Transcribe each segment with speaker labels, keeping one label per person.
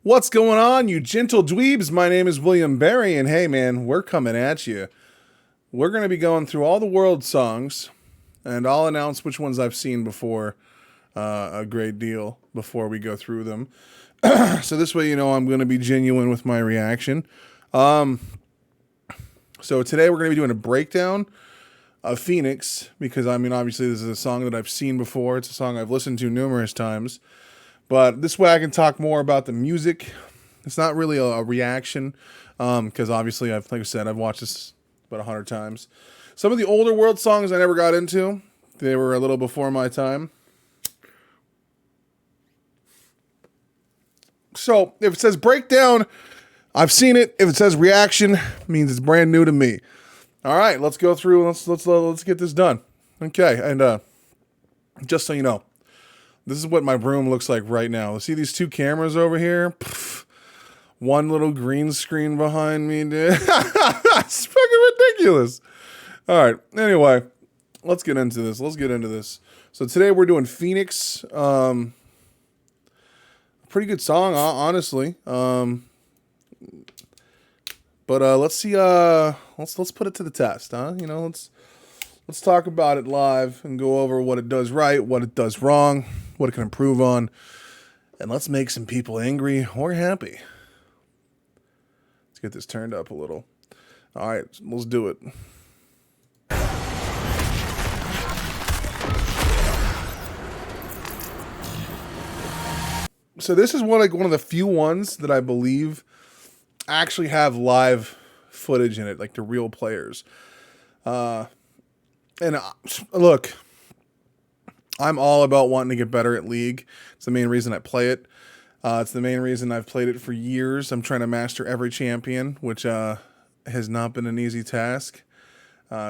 Speaker 1: What's going on, you gentle dweebs? My name is William Barry, and hey, man, we're coming at you. We're going to be going through all the world songs, and I'll announce which ones I've seen before a great deal before we go through them. So this way, you know, I'm going to be genuine with my reaction. So today we're going to be doing a breakdown of Phoenix, because, I mean, obviously this is a song that I've seen before. It's a song I've listened to numerous times. But this way I can talk more about the music. It's not really a reaction, because obviously, like I said, I've watched this about 100 times. Some of the older world songs I never got into. They were a little before my time. So if it says breakdown, I've seen it. If it says reaction, it means it's brand new to me. All right, let's go through. Let's get this done. Okay, and just so you know, this is what my room looks like right now. See these two cameras over here? Pff, one little green screen behind me, dude. It's fucking ridiculous. All right. Anyway, let's get into this. So today we're doing Phoenix. Pretty good song, honestly. But let's see. Let's put it to the test, huh? You know, let's talk about it live and go over what it does right, what it does wrong, what it can improve on, and let's make some people angry or happy. Let's get this turned up a little. All right, let's do it. So this is one of the few ones that I believe actually have live footage in it, like the real players. And look, I'm all about wanting to get better at League. It's the main reason I play it. It's the main reason I've played it for years. I'm trying to master every champion, which has not been an easy task.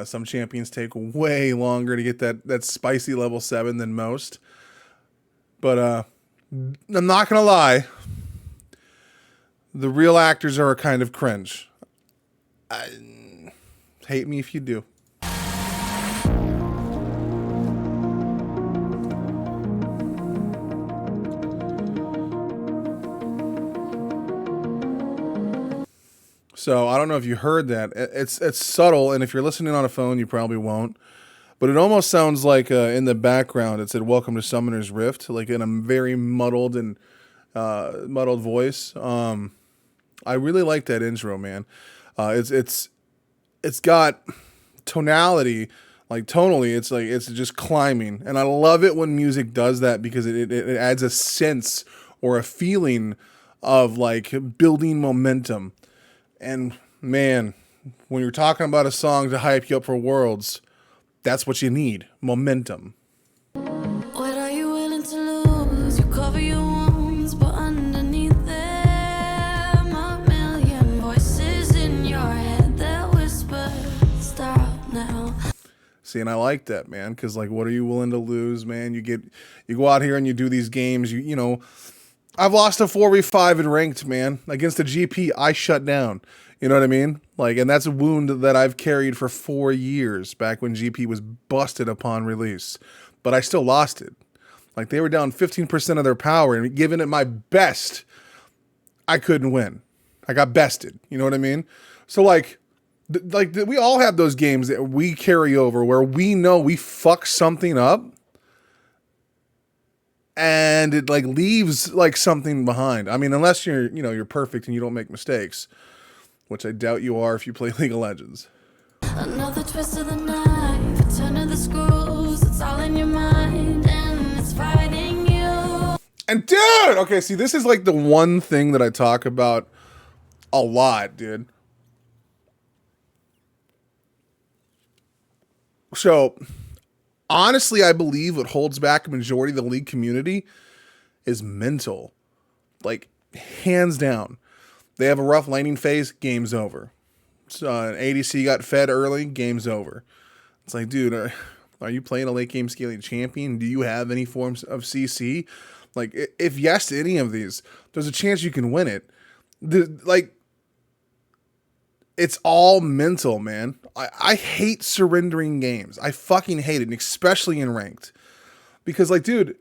Speaker 1: Some champions take way longer to get that spicy level 7 than most. But I'm not going to lie. The real actors are a kind of cringe. Hate me if you do. So I don't know if you heard that. It's subtle, and if you're listening on a phone, you probably won't. But it almost sounds like in the background it said "Welcome to Summoner's Rift," like in a very muddled voice. I really like that intro, man. It's got tonality, like tonally, it's just climbing, and I love it when music does that because it adds a sense or a feeling of like building momentum. And man, when you're talking about a song to hype you up for Worlds, that's what you need, momentum.
Speaker 2: What are you willing to lose? You cover your wounds, but underneath them a million voices in your head that whisper, stop now.
Speaker 1: See, and I like that, man, because like, what are you willing to lose, man? You go out here and you do these games, you know, I've lost a 4v5 in ranked, man. Against a GP, I shut down. You know what I mean? Like, and that's a wound that I've carried for 4 years, back when GP was busted upon release. But I still lost it. Like, they were down 15% of their power, and given it my best, I couldn't win. I got bested. You know what I mean? So, like we all have those games that we carry over where we know we fuck something up, and it like leaves like something behind. I mean, unless you're perfect and you don't make mistakes, which I doubt you are if you play League of Legends.
Speaker 2: Another twist of the knife, a turn of the screws, it's all in your mind and it's fighting you.
Speaker 1: And dude, okay, see, this is like the one thing that I talk about a lot, dude. So honestly, I believe what holds back a majority of the League community is mental. Like, hands down. They have a rough laning phase, game's over. So, an ADC got fed early, game's over. It's like, dude, are you playing a late game scaling champion? Do you have any forms of CC? Like, if yes to any of these, there's a chance you can win it. It's all mental, man. I hate surrendering games. I fucking hate it, and especially in ranked. Because, like, dude,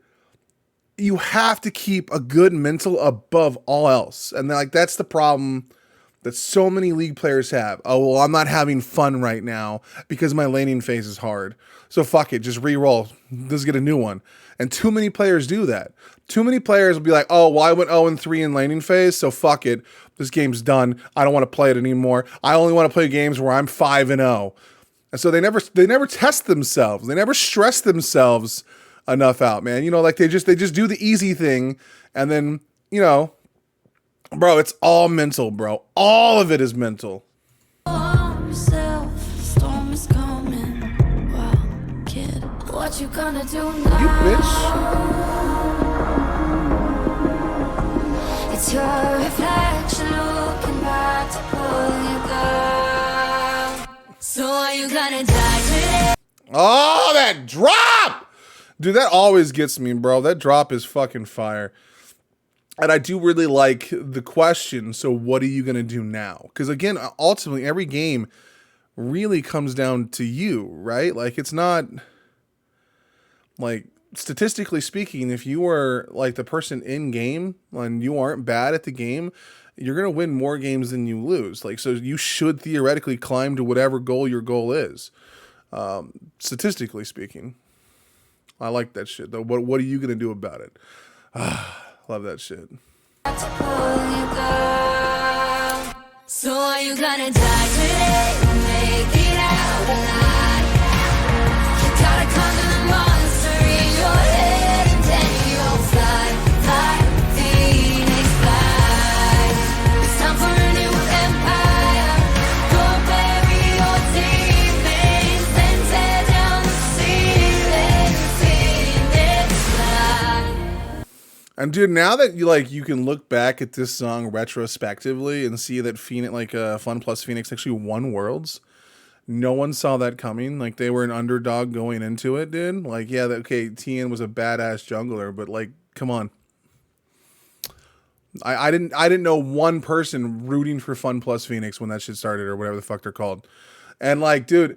Speaker 1: you have to keep a good mental above all else. And like that's the problem that so many league players have. Oh, well, I'm not having fun right now because my laning phase is hard. So fuck it, just re-roll. Let's get a new one. And too many players do that. Too many players will be like, oh, well, I went 0-3 in laning phase, so fuck it. This game's done. I don't want to play it anymore. I only want to play games where I'm 5-0. And so they never test themselves. They never stress themselves enough out, man. You know, like they just do the easy thing, and then, you know, bro, it's all mental, bro. All of it is mental.
Speaker 2: Storm is coming. Wow, kid, what you gonna do now?
Speaker 1: You bitch.
Speaker 2: It's your reflection looking back to pull you down. So are you gonna die today?
Speaker 1: Oh, that drop! Dude, that always gets me, bro. That drop is fucking fire. And I do really like the question, so what are you going to do now? Because again, ultimately, every game really comes down to you, right? Like, it's not, like, statistically speaking, if you are, like, the person in game and you aren't bad at the game, you're going to win more games than you lose. Like, so you should theoretically climb to whatever goal your goal is, statistically speaking. I like that shit, though. What are you going to do about it? Love that shit.
Speaker 2: So are you gonna die today? Make it out alive. You gotta conquer the monster in your head, and then you'll fly, fly, Phoenix fly. It's time for a new empire. Go bury your demons, then tear down the ceiling, Phoenix fly.
Speaker 1: And dude, now that you can look back at this song retrospectively and see that Phoenix, Fun Plus Phoenix actually won Worlds. No one saw that coming. Like, they were an underdog going into it, dude. Like, yeah, okay, TN was a badass jungler, but like, come on. I didn't know one person rooting for Fun Plus Phoenix when that shit started, or whatever the fuck they're called. And like, dude,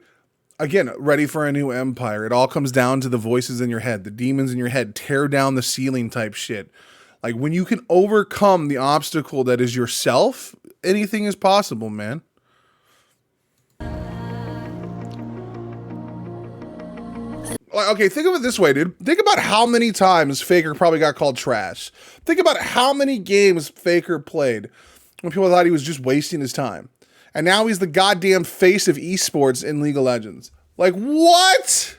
Speaker 1: again, ready for a new empire. It all comes down to the voices in your head, the demons in your head, tear down the ceiling type shit. Like, when you can overcome the obstacle that is yourself, anything is possible, man. Like, okay, think of it this way, dude. Think about how many times Faker probably got called trash. Think about how many games Faker played when people thought he was just wasting his time. And now he's the goddamn face of esports in League of Legends. Like, what?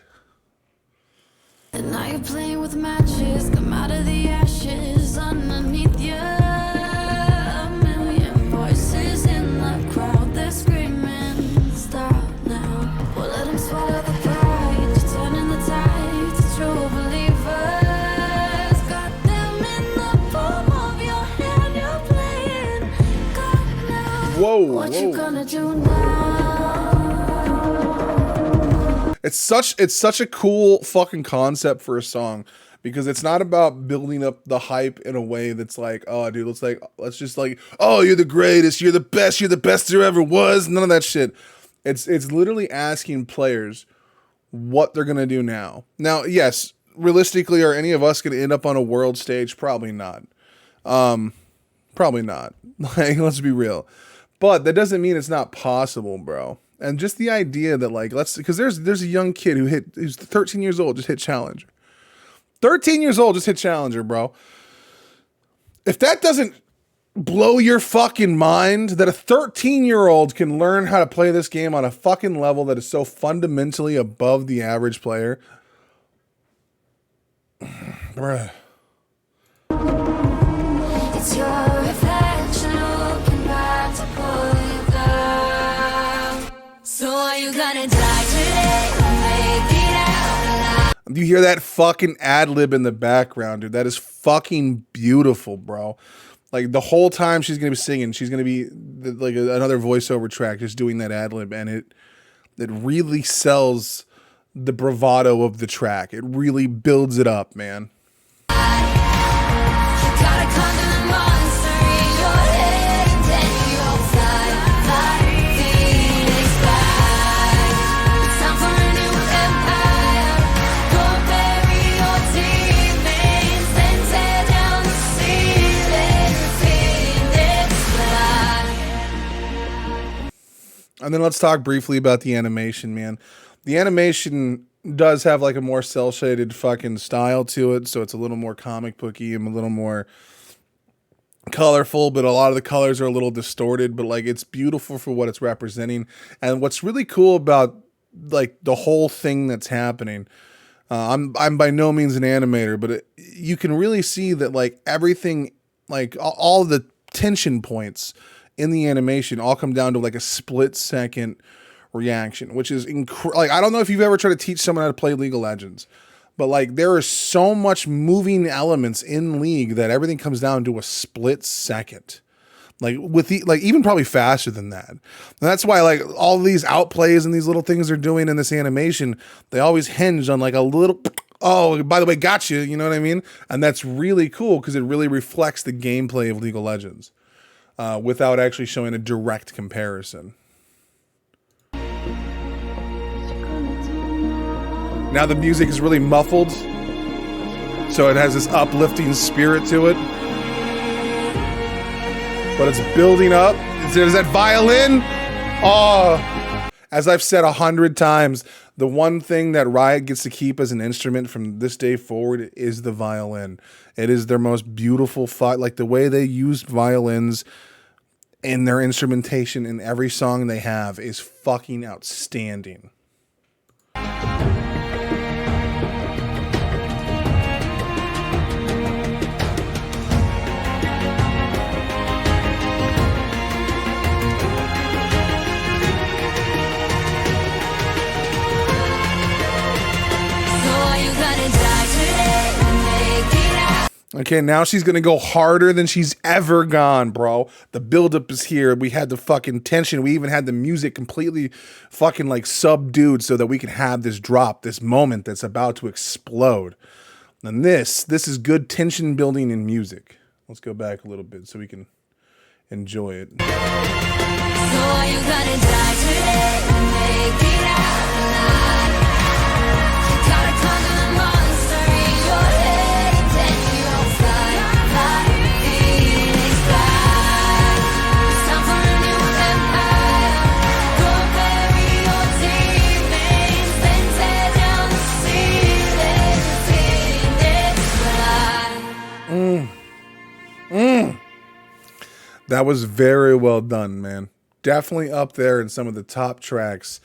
Speaker 2: And now you're playing with matches, come out of the ashes underneath you. A million voices in the crowd, they're screaming, stop now. Well, let them swallow the pride, you're turning the tide to true believers. Got them in the palm of your hand, you're playing God now.
Speaker 1: Whoa,
Speaker 2: What
Speaker 1: whoa.
Speaker 2: you gonna do now?
Speaker 1: It's such a cool fucking concept for a song, because it's not about building up the hype in a way that's like, oh dude, let's just like, oh, you're the greatest, you're the best there ever was. None of that shit. It's literally asking players what they're gonna do now. Now, yes, realistically, are any of us gonna end up on a world stage? Probably not. Probably not. Like, let's be real. But that doesn't mean it's not possible, bro. And just the idea that, like, because there's a young kid who's 13 years old, just hit Challenger. 13 years old, just hit Challenger, bro. If that doesn't blow your fucking mind, that a 13-year-old can learn how to play this game on a fucking level that is so fundamentally above the average player. Bruh.
Speaker 2: It's your reflection looking back to pull you down. So are you gonna die today? Make it out alive.
Speaker 1: You hear that fucking ad-lib in the background, dude. That is fucking beautiful, bro. Like, the whole time she's gonna be singing, she's gonna be like another voiceover track, just doing that ad-lib, and it really sells the bravado of the track. It really builds it up, man.
Speaker 2: Gotta conquer the monster in your head, and then you'll fly, fly, Phoenix fly. It's time for a new empire. Go bury your demons, then
Speaker 1: And then let's talk briefly about the animation, man. The animation does have like a more cel shaded fucking style to it, so it's a little more comic booky and a little more colorful, but a lot of the colors are a little distorted, but like it's beautiful for what it's representing. And what's really cool about like the whole thing that's happening, I'm by no means an animator, but you can really see that like everything, like all the tension points in the animation all come down to like a split second reaction, which is like, I don't know if you've ever tried to teach someone how to play League of Legends, but like there is so much moving elements in League that everything comes down to a split second. Like with the, like even probably faster than that. And that's why like all these outplays and these little things they're doing in this animation, they always hinge on like a little, oh, by the way, gotcha, you know what I mean? And that's really cool because it really reflects the gameplay of League of Legends without actually showing a direct comparison. Now the music is really muffled, so it has this uplifting spirit to it. But it's building up. There's that violin. Oh, as I've said 100 times, the one thing that Riot gets to keep as an instrument from this day forward is the violin. It is their most beautiful like the way they use violins in their instrumentation in every song they have is fucking outstanding. Okay, now she's gonna go harder than she's ever gone, bro. The buildup is here. We had the fucking tension. We even had the music completely fucking like subdued so that we could have this drop, this moment that's about to explode. And this is good tension building in music. Let's go back a little bit so we can enjoy it. So are you gonna die today and make it out alive? You gotta conquer the monster in your head and then you'll fly, fly, Phoenix fly. It's time for a new empire. Go bury your demons, then tear down the ceiling. Phoenix fly. That was very well done, man. Definitely up there in some of the top tracks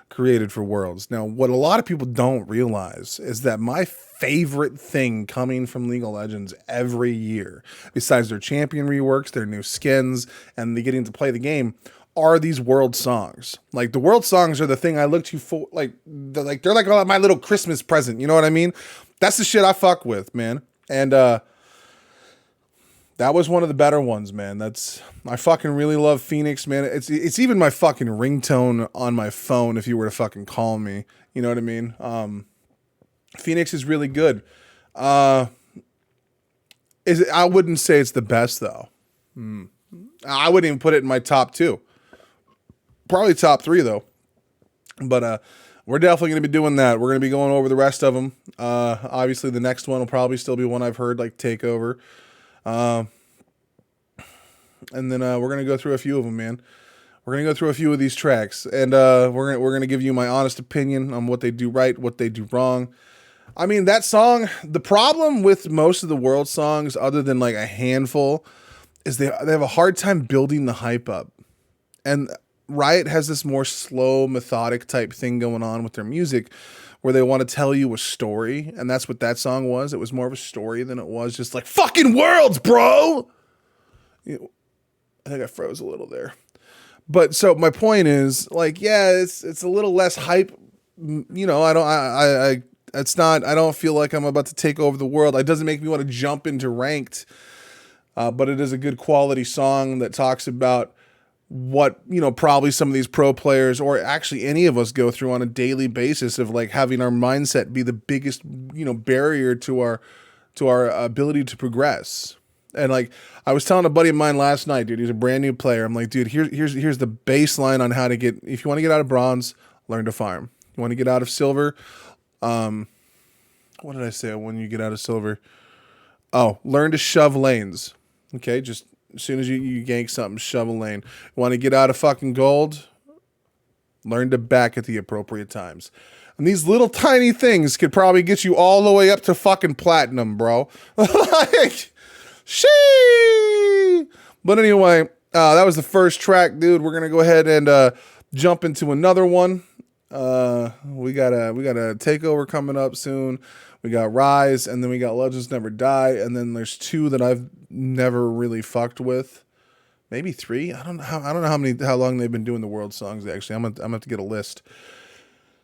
Speaker 1: created for Worlds. Now, what a lot of people don't realize is that my favorite thing coming from League of Legends every year, besides their champion reworks, their new skins, and the getting to play the game, are these world songs. Like the world songs are the thing I look to for, they're like my little Christmas present. You know what I mean? That's the shit I fuck with, man. And that was one of the better ones, man. I fucking really love Phoenix, man. It's even my fucking ringtone on my phone if you were to fucking call me. You know what I mean? Phoenix is really good. I wouldn't say it's the best though. I wouldn't even put it in my top 2. Probably top 3 though. But we're definitely going to be doing that. We're going to be going over the rest of them. Obviously the next one will probably still be one I've heard, like Takeover. And then we're gonna go through a few of them, man. We're gonna go through a few of these tracks, and we're gonna give you my honest opinion on what they do right, what they do wrong. I mean, that song. The problem with most of the world songs, other than like a handful, is they have a hard time building the hype up. And Riot has this more slow, methodic type thing going on with their music, where they want to tell you a story, and that's what that song was. It was more of a story than it was just like fucking Worlds, bro. I think I froze a little there, but so my point is, like, yeah, it's a little less hype. You know, I don't feel like I'm about to take over the world. It doesn't make me want to jump into ranked, but it is a good quality song that talks about what, you know, probably some of these pro players or actually any of us go through on a daily basis of like having our mindset be the biggest, you know, barrier to our ability to progress. And like I was telling a buddy of mine last night, dude, he's a brand new player. I'm like, dude, here's the baseline on how to get, if you want to get out of bronze, learn to farm. You want to get out of silver, what did I say when you get out of silver? Oh, learn to shove lanes. Okay, just as soon as you gank something, shove a lane. You want to get out of fucking gold? Learn to back at the appropriate times. And these little tiny things could probably get you all the way up to fucking platinum, bro. Like, shee. But anyway, that was the first track, dude. We're gonna go ahead and jump into another one. We got a takeover coming up soon. We got Rise, and then we got Legends Never Die, and then there's two that I've never really fucked with. Maybe three. I don't know how long they've been doing the world songs. Actually, I'm gonna have to get a list.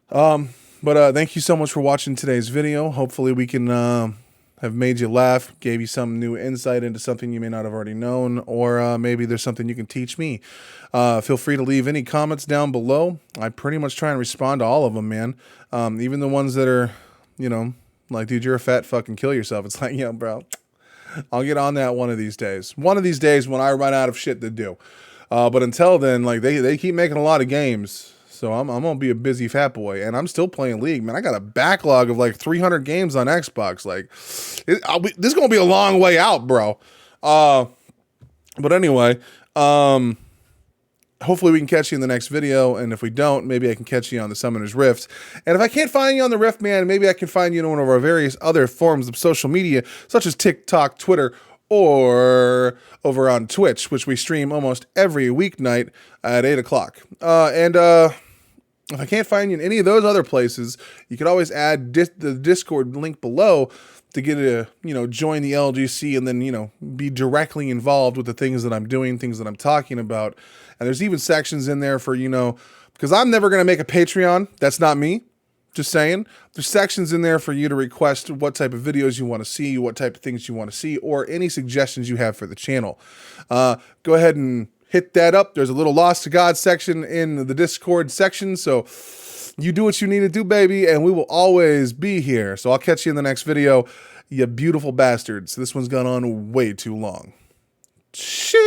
Speaker 1: But thank you so much for watching today's video. Hopefully we can have made you laugh, gave you some new insight into something you may not have already known, or maybe there's something you can teach me. Feel free to leave any comments down below. I pretty much try and respond to all of them, man. Even the ones that are, you know, like, dude, you're a fat fucking kill yourself. It's like, yeah, bro, I'll get on that one of these days. One of these days when I run out of shit to do. But until then, like, they keep making a lot of games. So I'm going to be a busy fat boy, and I'm still playing League, man. I got a backlog of like 300 games on Xbox. Like, this is going to be a long way out, bro. But anyway, hopefully we can catch you in the next video, and if we don't, maybe I can catch you on the Summoner's Rift. And if I can't find you on the Rift, man, maybe I can find you in one of our various other forms of social media, such as TikTok, Twitter, or over on Twitch, which we stream almost every weeknight at 8 o'clock. If I can't find you in any of those other places, you could always add the Discord link below to get a, join the LGC and then, be directly involved with the things that I'm doing, things that I'm talking about. And there's even sections in there for, because I'm never going to make a Patreon. That's not me. Just saying. There's sections in there for you to request what type of videos you want to see, what type of things you want to see, or any suggestions you have for the channel. Go ahead and hit that up. There's a little Lost to God section in the Discord section. So you do what you need to do, baby, and we will always be here. So I'll catch you in the next video, you beautiful bastards. This one's gone on way too long. Shit.